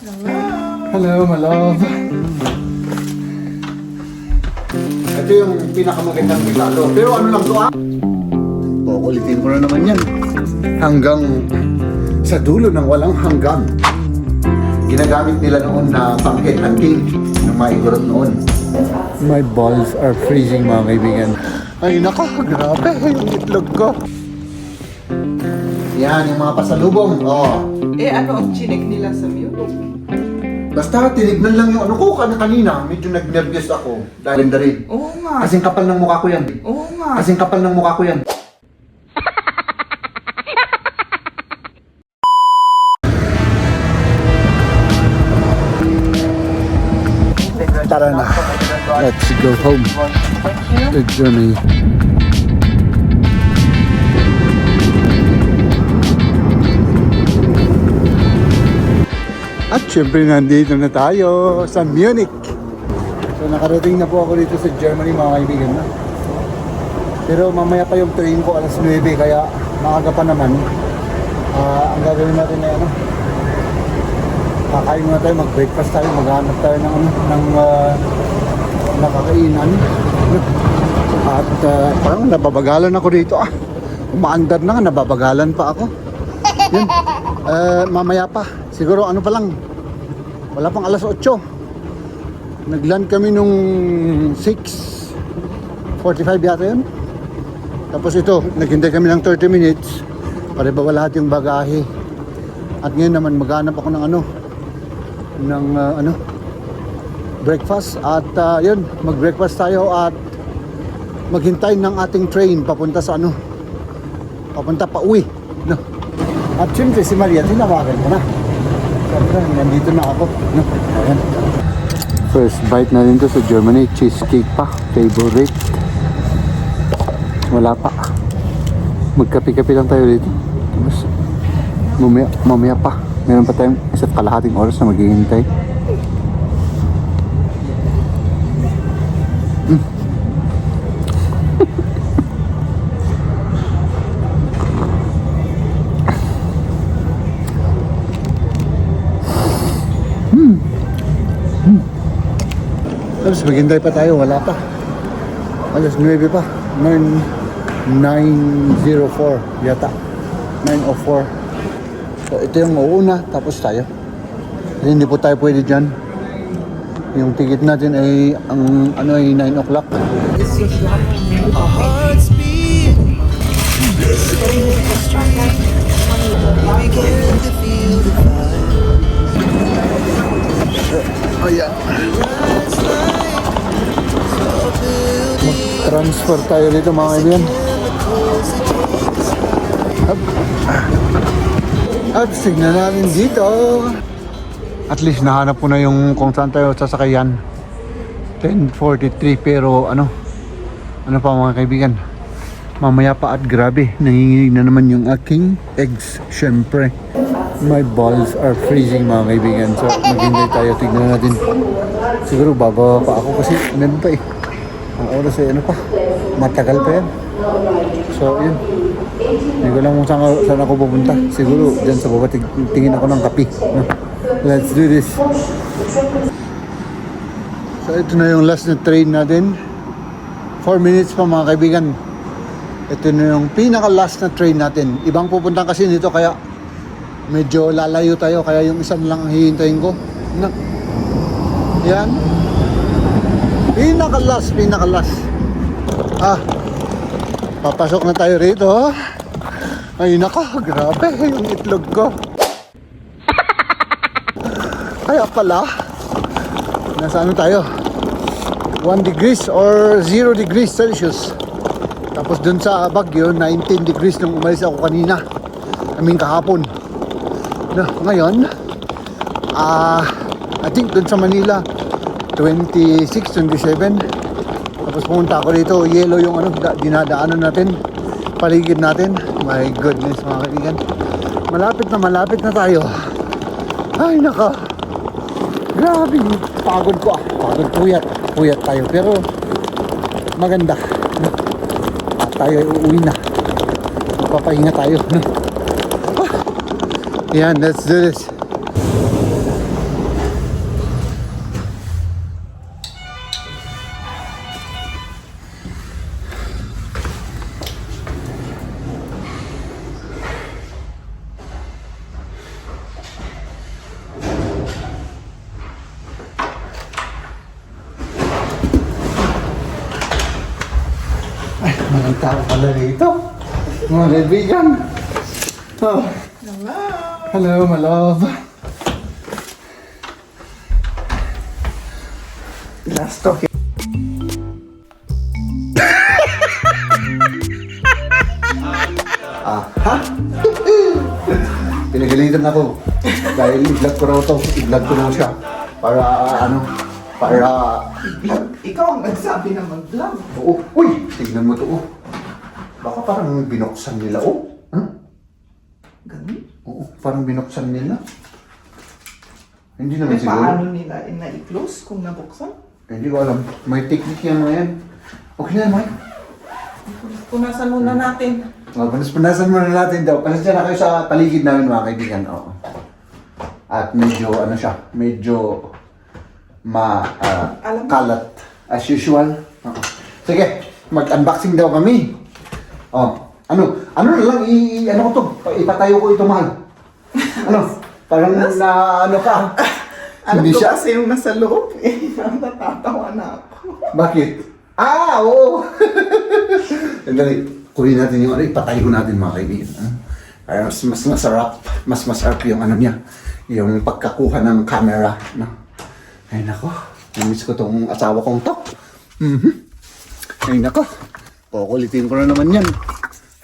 Hello, my love. Ito yung pinakamagandang regalo. Pero ano lang to kukulitin ko na naman yan. Hanggang sa dulo ng walang hanggan. Ginagamit nila noon na pang-head hunting ng mga igorot noon. My balls are freezing, mga kaibigan. Ay nako, grabe yung itlog ko. Yan, yung mga pasalubong. Oh. Ano ang chinik nila sa Munich? Basta tinignan lang yung ano ko kanina. Medyo nag-nervous ako. Dahil ganda rin. Oo nga. Kasing kapal ng mukha ko yan. Oo nga. Kasing kapal ng mukha ko yan. Tara na. Let's go home. The journey. At syempre nandito na tayo sa Munich. So nakarating na po ako dito sa Germany, mga kaibigan na. Pero mamaya pa yung train ko alas 9 kaya maaga pa naman. Ang gagawin natin ay ano, kakain muna tayo, mag-breakfast tayo, maghanap tayo ng ano, ng nakakainan. At parang nababagalan ako dito umaandar na nga, nababagalan pa ako. Yun, mamaya pa. Siguro ano pa lang, wala pang alas 8. Nag-land kami nung 6:45 yata yun. Tapos ito, naghintay kami ng 30 minutes para bawa lahat yung bagahe. At ngayon naman maghanap ako ng breakfast. At yun, mag-breakfast tayo at maghintay ng ating train papunta sa papunta pa uwi. No? At syempre si Maria, tinawagan ko na. Siyempre, nandito na ako. No? Ayan. First bite na rin to sa Germany. Cheesecake pa. Favorite. Wala pa. Magkapi-kapi lang tayo dito. Tapos, mamaya pa. Meron pa tayong isa't kalahating oras na maghihintay. Tapos maghintay pa tayo, wala pa. Alas 9 pa. 9:04 yata. 9:04. So ito yung uuna, tapos tayo. Kasi hindi po tayo pwede dyan. Yung ticket natin ay ang ay 9 o'clock. Ayan. Mag-transfer tayo dito, mga kaibigan. At tignan natin dito. At least nahanap ko na yung kung saan tayo sasakayan. 10:43 pero ano pa, mga kaibigan. Mamaya pa at grabe, nanginginig na naman yung aking eggs, syempre. My balls are freezing, mga kaibigan. So maghintay tayo, tignan natin. Siguro bababa pa ako kasi meron pa ang oras ay matagal pa yan. So yun, hindi ko lang kung saan ako pupunta. Siguro dyan sa baba tingin ako ng kape. Let's do this. So ito na yung last na train natin. 4 minutes pa, mga kaibigan. Ito na yung pinaka last na train natin. Ibang pupunta kasi nito kaya medyo lalayo tayo, kaya yung isa lang hihintayin ko. Yan. Pinaka last. Papasok na tayo rito. Ay nako, grabe yung itlog ko. Kaya pala, nasa tayo? 1 degrees or 0 degrees Celsius. Tapos dun sa Baguio, 19 degrees nung umalis ako kanina. Kahapon. Ngayon, I think dun sa Manila, 26, 27. Tapos pumunta ako dito, yellow yung dinadaanan natin, paligid natin. My goodness, mga kaibigan. Malapit na tayo. Ay naka, grabe, pagod ko puyat tayo, pero maganda. At tayo ay uuwi na, magpapahinga tayo. Yan, let's do this. Ang tao pala rito. Mga kaibigan. Oh. Hello. Hello, my love. Last talk. Ha? Pinagalitan ako. Dahil i-vlog ko raw to. I-vlog ko raw siya. Para para... Ikaw ang nagsabi na mag-vlog. Oo. Uy! Tignan mo to. Oh. Baka parang binuksan nila. Oh. Ganun. Oo. Parang binuksan nila. Hindi naman Eh, siguro. paano nila na-i-close kung nabuksan? Hindi ko alam. May technique yan mga yan. Okay na naman. Punasan muna natin. Punasan muna natin daw. Pasensya na kayo sa paligid namin mga kaibigan. Oo. At medyo ano siya, medyo Alam mo. kalat as usual. Oo. Sige, mag-unboxing daw kami. Oh, ano na lang ano ko to? Ipatayo ko ito, mahal. Ano? Parang na ano ka? Alam Hindi ko siya. kasi yung nasa loob eh. Natatawa na ako. Bakit? Oo! Dali, kunin natin yung ano, ipatay ko natin mga kaibigan. Kaya mas masarap yung ano niya, yung pagkakuha ng camera. No? Ay nako, namiss ko tong asawa kong to. Ay nako, kukulitin ko na naman yan.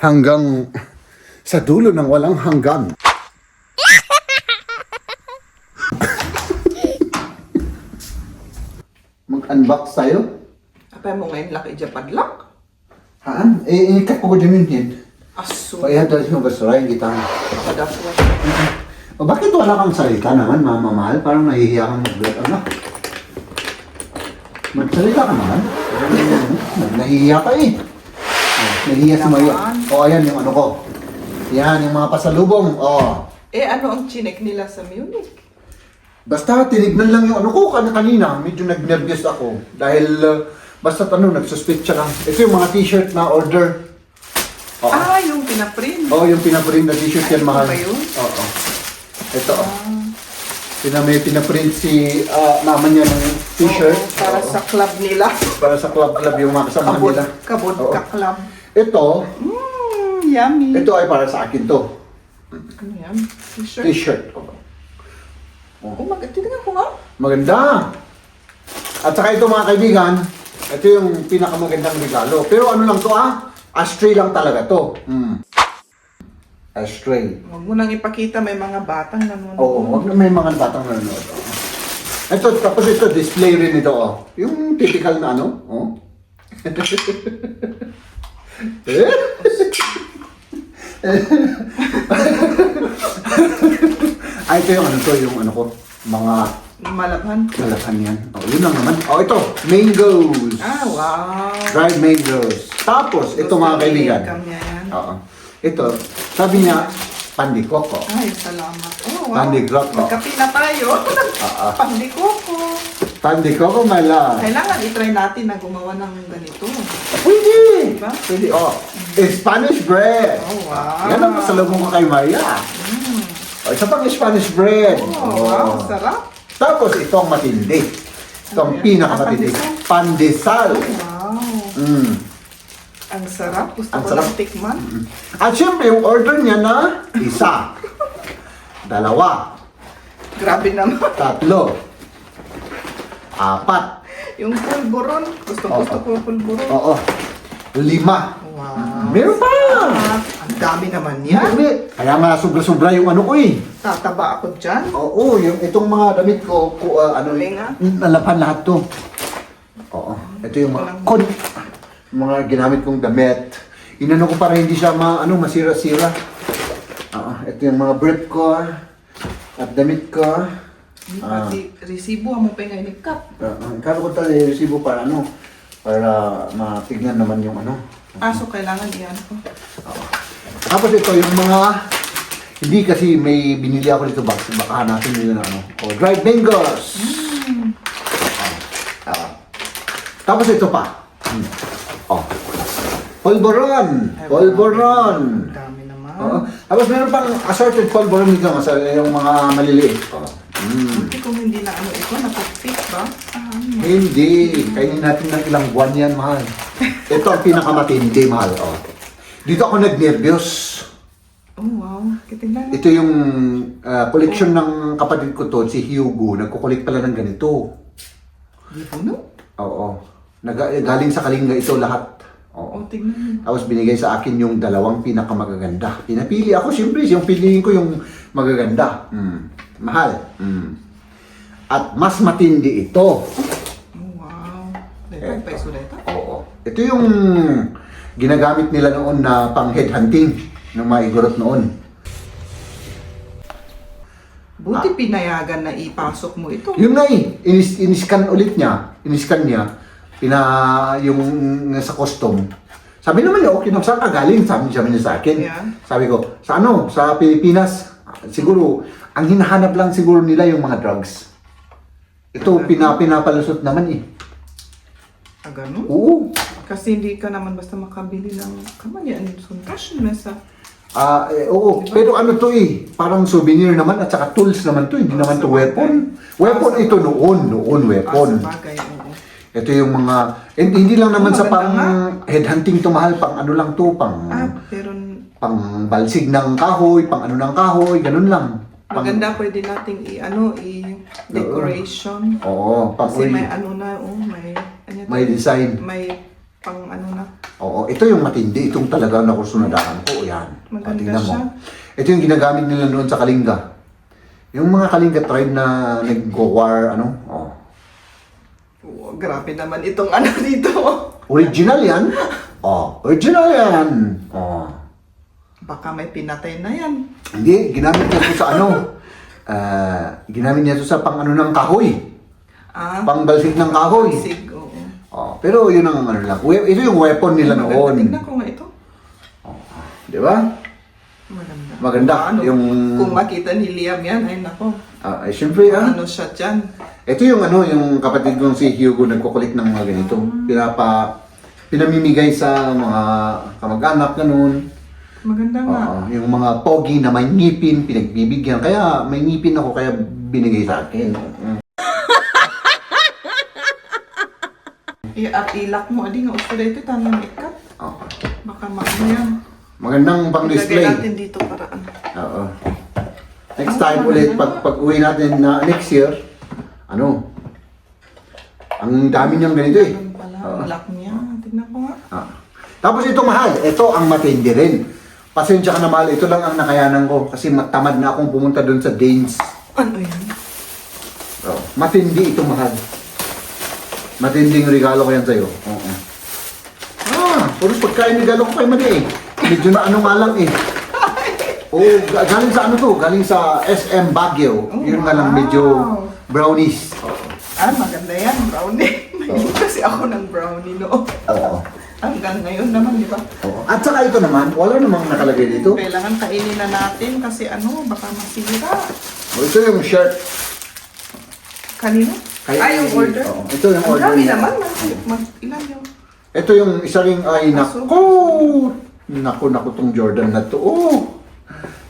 Hanggang sa dulo ng walang hanggan. Mag-unbox tayo? Apa mo ngayon laki dyan padlock? Haan? Ikat ko din yun. Aso. Kaya dahil mo basurahin kita. Nakadapwa. O bakit wala kang salita naman, mama mahal? Parang nahihiya kang mag-vlog, ano? Magsalita ka naman. Nahihiya ka eh. Nahihiya si Maria. O ayan yung ano ko. Yan, yung mga pasalubong. O. Eh ano ang chinek nila sa Munich? Basta tinignan lang yung ano ko kanina. Medyo nag-nervous ako. Dahil basta nagsuspect siya lang. Ito yung mga t-shirt na order. Oo. Yung pinaprint. Oo, yung pinaprint na t-shirt yan, Ay, mahal. ito ba yun? Oo. Ito. May pinaprint si mama niya ng t-shirt. Oo, para Oo. sa club nila. Para sa club yung mga kasamahan Kabod, nila. kabod Oo. ka club. Ito, Yummy. ito ay para sa akin to. Ano yan? T-shirt? T-shirt. Oh, tingnan ko nga. Maganda. At saka ito mga kaibigan, ito yung pinakamagandang regalo. Pero ano lang to ashtray lang talaga to. Ashtray. Huwag mo nang ipakita, may mga batang nanonood. Oo, wag na may mga batang nanonood. Ito, tapos ito, display rin ito, oh. Yung typical na ano, oh. Eh? Ito yung ano to, yung ano ko, mga Malabhan. lalakhan yan. Oh, yun lang naman. Oh, ito, mangoes. Wow. Dried mangoes. Tapos, ito mga kaibigan. Welcome niya yan. Oo. Ito, sabi niya, pandikoko. Ay, salamat. Oh, wow. Pandigrot, oh. Magkape na tayo. Pandikoko. Pandikoko, my love. Kailangan itry natin na gumawa ng ganito. Pwede! Diba? Pwede, oh. Spanish bread. Oh, wow. Yan ang pasalubong ko kay Maria. Oh, isa pang Spanish bread. Oh, wow. Sarap. Tapos, ito ang matindi. Ito ang Ano yan? pinakamatindi. Pandesal. Wow. Ang sarap. Gusto Ang ko sarap. lang tikman. At syempre, yung order niya na isa, dalawa, Grabe naman. tatlo, apat, Yung pulburon. Gusto ko pulburon. oo, lima. Wow. Meron pa! Ang dami naman yan. Hindi. Kaya nga sobra-sobra yung ano ko eh. Tataba ako dyan. Oo, itong mga damit ko, Linga? nalapan lahat to. Oo, ito yung mga ginamit kong damit. Inano ko para hindi siya masira-sira. Oo, ito yung mga brief ko at damit ko. Pati resibo mo pa ngayon cup. Kaya ko tayo resibo para para matignan naman yung So kailangan iyan ko. Tapos ito yung mga, hindi kasi may binili ako dito box, baka hanapin nila na dried mangoes. Tapos ito pa. Polvoron. Polvoron. Ang dami naman. Oo. Tapos meron pang assorted polvoron dito, yung mga maliliit. Buti kung hindi na ito, napupik ba? Hindi. Kainin natin ng ilang buwan yan, mahal. Ito ang pinakamatindi, mahal. Oh. Dito ako nag-nervyos. Oh, wow. Kitignan mo. Ito yung collection ng kapatid ko to, si Hugo. Nagkukulik pala ng ganito. Di po, no? Oo. Galing sa Kalinga ito lahat. Oo. Oh, tignan mo. Tapos binigay sa akin yung dalawang pinakamagaganda. Pinapili ako, siyempre, yung piliin ko yung magaganda. Mahal. At mas matindi ito. Oh, wow. Dito, pa isuleta. Oo. Ito yung ginagamit nila noon na pang headhunting ng mga igorot noon. Buti pinayagan na ipasok mo ito. Yung nga iniscan ulit niya, yung sa custom. Sabi naman niya, okay, saan ka galing? Sabi niya sa akin. Yeah. Sabi ko, sa Pilipinas. Siguro, ang hinahanap lang siguro nila yung mga drugs. Ito, pinapalusot naman eh. Ah, ganun? Oo. Kasi hindi ka naman basta makabili ng kamanyan. Suntas na sa... Oo. Diba? Pero ano to eh, parang souvenir naman at saka tools naman to, hindi naman to Sa bagay. weapon. Weapon ito noon weapon. Sa bagay, oo. Ito yung mga, hindi lang naman sa pang maganda headhunting to, mahal, pang ano lang to, pang Pero balsig ng kahoy, pang ano ng kahoy, ganun lang. maganda pwede nating i-decoration. Oo, pang Kasi may ano na, may design. May pang ano na. Oo, ito yung matindi, itong talaga na kursunadahan ko, yan. Maganda Tingnan mo. siya. Ito yung ginagamit nila noon sa Kalinga. Yung mga Kalinga tribe na nag-war, Oh, grabe naman itong ano dito. Original yan. Original yan. Baka may pinatay na yan. Hindi, ginamit niya to sa ginamit niya to sa pang ano ng kahoy. Pang balsig ng kahoy. Sig, oo. Pero yun ang ano lang. Ito yung weapon nila Maganda. noon. Tignan ko nga ito. Di ba? Maganda. Maganda. Kung makita ni Liam yan, ay nako. Siyempre, Ano siya dyan? ito yung yung kapatid kong si Hugo nagkukulit ng mga ganito. Pinamimigay sa mga kamag-anak, ganun. Maganda nga. Yung mga pogi na may ngipin, pinagbibigyan. Kaya may ngipin ako, kaya binigay sa akin. At ilak mo, adi nga usto dito, tanong ikat. Baka maano yan. Magandang pang Ilagay display. natin dito para ano. Oo. Next time ulit, pag uwi natin na next year, ang dami niyang ganito eh. Ganun pala, lock niya. Tignan ko nga. Tapos ito mahal, ito ang matindi rin. Pasensya ka na mahal, ito lang ang nakayanan ko kasi tamad na akong pumunta doon sa Danes. Ano yan? Matindi ito mahal. Matinding regalo ko yan sa'yo. Puro pagkain regalo ko kay Madi eh. Medyo na ano nga lang eh. Galing sa ano to? Galing sa SM Baguio. Yun nga lang medyo brownies. Maganda yan, brownie. Mahilig kasi ako ng brownie noon. Hanggang ngayon naman, di ba? At saka ito naman, wala namang nakalagay dito. Kailangan kainin na natin kasi baka masira. Ito yung shirt. Kanino? Yung order? Ito yung Ang order dami niya. naman. Ilan yun? Ito yung isa ring Naku tong Jordan na to.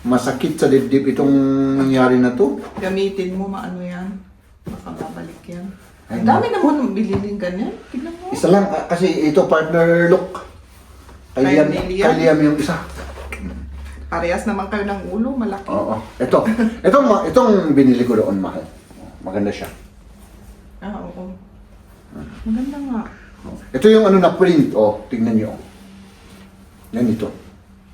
Masakit sa dibdib itong nangyari na to. Gamitin mo, maano yan. Baka babalik yan. Ang dami naman bililing ganyan. Tignan mo. Isa lang, kasi ito partner look. Kay Liam yung isa. Parehas naman kayo ng ulo, malaki. Oo. Itong binili ko doon, mahal. Maganda siya. Oo. Maganda nga. Ito yung na print. Tignan niyo. Ganito.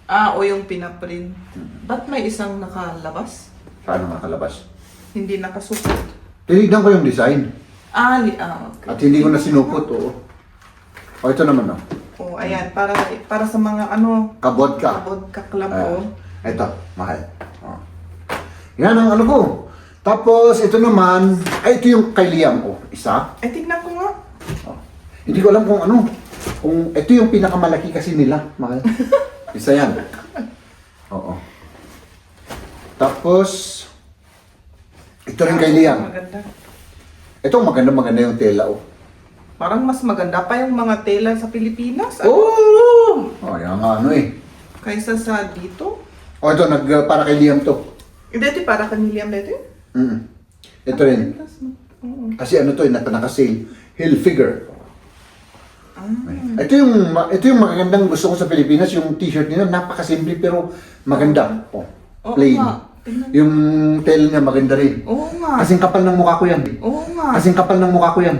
O yung pinaprint. Ba't may isang nakalabas? Paano makalabas? Hindi nakasukat. Tinignan ko yung design. Okay. At hindi ko na sinupot, ito naman, Ayan, para sa mga Kabodka. vodka club, Ito, mahal. Yan ang ko. Tapos, ito naman, ito yung kay Liam, isa. Tignan ko nga. Hindi ko alam kung kung ito yung pinakamalaki kasi nila, mahal. Isa yan. Oo. Tapos, ito rin kay Liam. Maganda. Ito maganda yung tela, Parang mas maganda pa yung mga tela sa Pilipinas. Yan nga Kaysa sa dito. Ito, para kay Liam to. Dito para kaniliam dito. Ito rin. Kasi to, naka-sale. Hilfiger. Ito yung magagandang gusto ko sa Pilipinas, yung t-shirt nila, napakasimple pero maganda. Oh, Oo plain. nga. Tingnan. Yung tail niya maganda rin. Oo nga. Kasing kapal ng mukha ko yan. Oo nga. Kasing kapal ng mukha ko yan.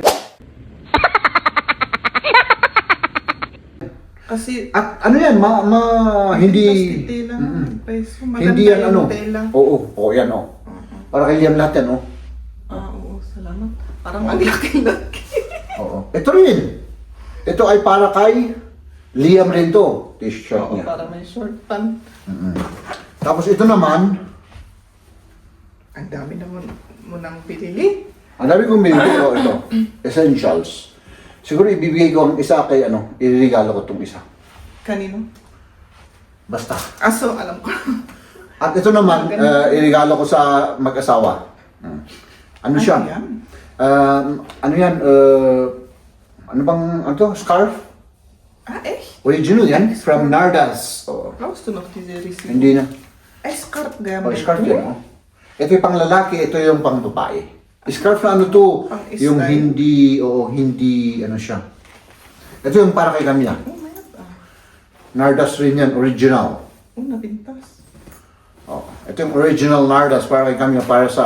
Kasi At ano yan, hindi... lang. Peso. Maganda Hindi yan yung ano. tela. Oo, yan Para kay Liam lahat yan, Oo, salamat. Parang ang laki-laki. Oo. Ito rin. Ito ay para kay Liam rin to. T-shirt Oo, niya. para may short pant. Tapos ito naman, Ang dami naman mo nang pinili. ang dami kong binili ko ito. Essentials. Siguro ibibigay ko ang isa kay iririgalo ko itong isa. Kanino? Basta. Aso, alam ko. At ito naman, irigalo ko sa mag-asawa. Ano siya? Ano yan? Ano yan? Ano bang, Scarf? Eh. Original yan, from Nardas. Oo. Close to not received. Hindi na. Ay, scarf gamit. Scarf yan, Ito yung pang lalaki, ito yung pang babae. Scarf na to, Pang yung style. hindi, siya. Ito yung para kay Camila. Oh, mayroon pa. Nardas rin yan, original. Oh, nabintas. Ito yung original Nardas para kay Camila, para sa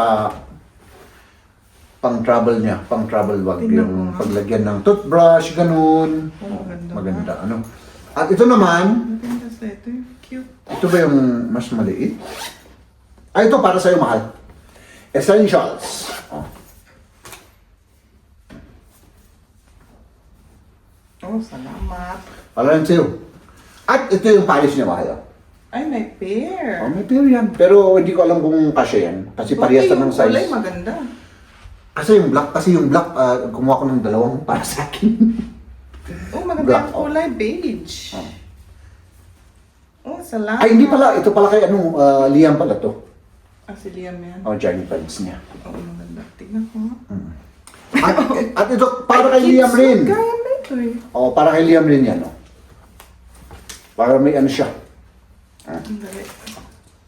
pang-travel niya, pang-travel bag. Tingnan Yung mo nga. paglagyan ng toothbrush, ganun. Oh, maganda. Maganda, At ito naman, Nabintas na ito. Cute. ito ba yung mas maliit? Ito para sa'yo, mahal. Essentials. Oh, salamat. Para rin sa'yo. At ito yung pares niya, mahal. Ay, may pair. May pair yan. Pero hindi ko alam kung kasya yan. Kasi parehas na ng size. Kulay maganda. Kasi yung black, kumuha ko ng dalawang para sa akin. Oh, maganda Black, yung kulay. Beige. Oh, salamat. Ay, hindi pala. Ito pala kay Liam pala to. Ah, si Liam yan. Giant pants niya. Oo, maganda. Tingnan ko nga. At ito, para kay Ay, Liam kids, rin. Gaya na ito eh. Para kay Liam rin yan, Para may siya. Ang dali.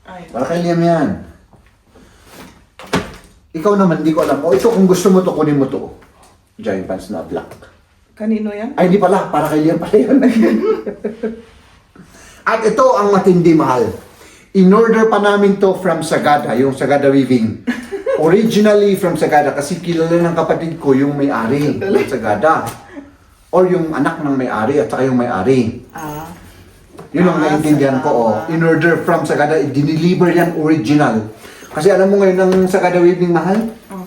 Ay, Para kay Liam yan. Ikaw naman, hindi ko alam. Ito, kung gusto mo to, kunin mo to. Giant pants na black. kanino yan? Ay, hindi pala. Para kay Liam pala yan. At ito ang matindi, mahal. In-order pa namin to from Sagada, yung Sagada Weaving. Originally from Sagada, kasi kilala ng kapatid ko yung may-ari ng Sagada. Or yung anak ng may-ari at saka yung may-ari. Ah. Yun ang naiintindihan ko. In-order from Sagada, dineliver yan original. Kasi alam mo ngayon ng Sagada Weaving, mahal, Oh.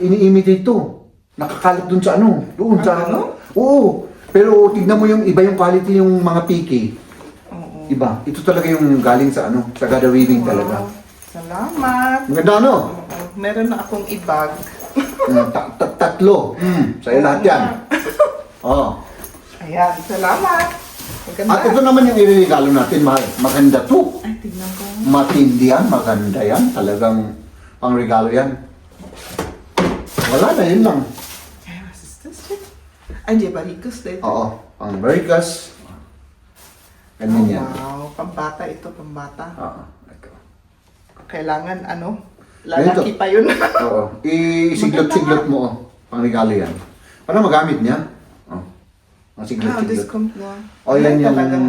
ini-imitate to. Nakakalat dun sa doon sa ano? Oo. Pero tignan mo yung iba yung quality yung mga piki. Oo. Iba. Ito talaga yung galing sa Sagada Weaving talaga. Wow. Salamat. Maganda Oo. Meron na akong ibag. Tatlo. Sa'yo lahat yan. Oh. Ayan, salamat. Maganda. At ito naman yung iririgalo natin, mahal. Maganda to. Ay, tignan ko. Matindi yan, maganda yan. Talagang pangregalo yan. Wala na, yun lang. Ay, was is this? Ay, di ba ricos dito? Oo, pang Americas. Ganyan yan. Wow, pambata ito, pambata. Oo, ito. Kailangan lalaki pa yun. Oo, isiglot-siglot mo, pangregalo yan. Para magamit niya. Oh, ang siglot-siglot. discount mo. Oh, yan yung... Talagang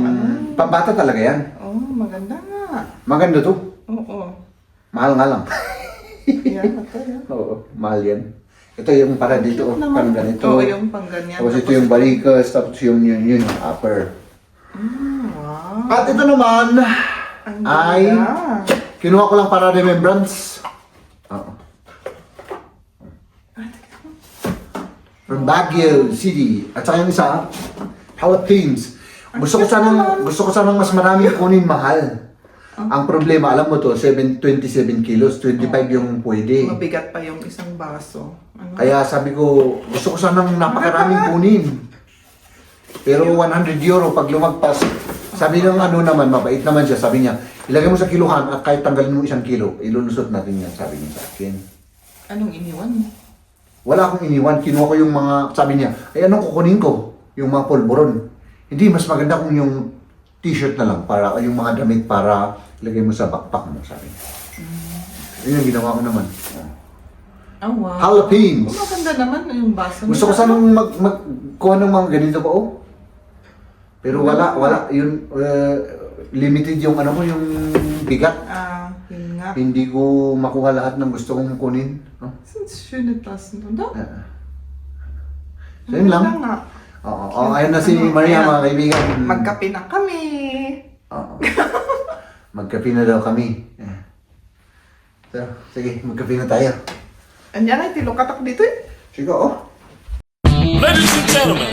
Pambata talaga yan. Oh, maganda nga. Maganda to. Oo. Mahal nga lang. Yan, ito yan. Oo, mahal yan. Ito yung para dito, Cute naman. parang ganito. Oo, yung pang ganyan. Tapos ito yung balikas, tapos yung yun, upper. Wow. At ito naman, Ang ay, ganda. kinuha ko lang para remembrance. Oo. From Baguio City. At saka yung isa, Philippines. Gusto ko sanang mas maraming kunin, mahal. Ang problema, alam mo to, 27 kilos, 25 yung pwede. Mabigat pa yung isang baso. Ano? Kaya sabi ko, gusto ko sanang napakaraming kunin. Pero 100 euro pag lumagpas, sabi ng naman, mabait naman siya, sabi niya, ilagay mo sa kiluhan at kahit tanggalin mo 1 kilo, ilulusot natin yan, sabi niya sa akin. Anong iniwan mo? Wala akong iniwan, kinuha ko yung mga, sabi niya, ay anong kukunin ko? Yung mga polvoron. Hindi, mas maganda kung yung t-shirt na lang, para yung mga damit para ilagay mo sa backpack mo, sabi niya. Yun yung ginawa ko naman. Oh, wow. Philippines! Oh, maganda naman yung baso. Gusto ko sanang magkuha ng mga ganito pa, Pero wala. Yun, limited yung ano ko, yung bigat. Yun nga. Hindi ko makuha lahat ng gusto kong kunin. No? Since schöne Tassen, oder? So yun lang. Wala nga. Oo, ayun na si Maria, mga kaibigan. Magkape na kami. Oo. Magkape na daw kami. So, sige, magkape na tayo. Andiyan ay tilukatak dito eh. Sige, oh. Ladies and gentlemen,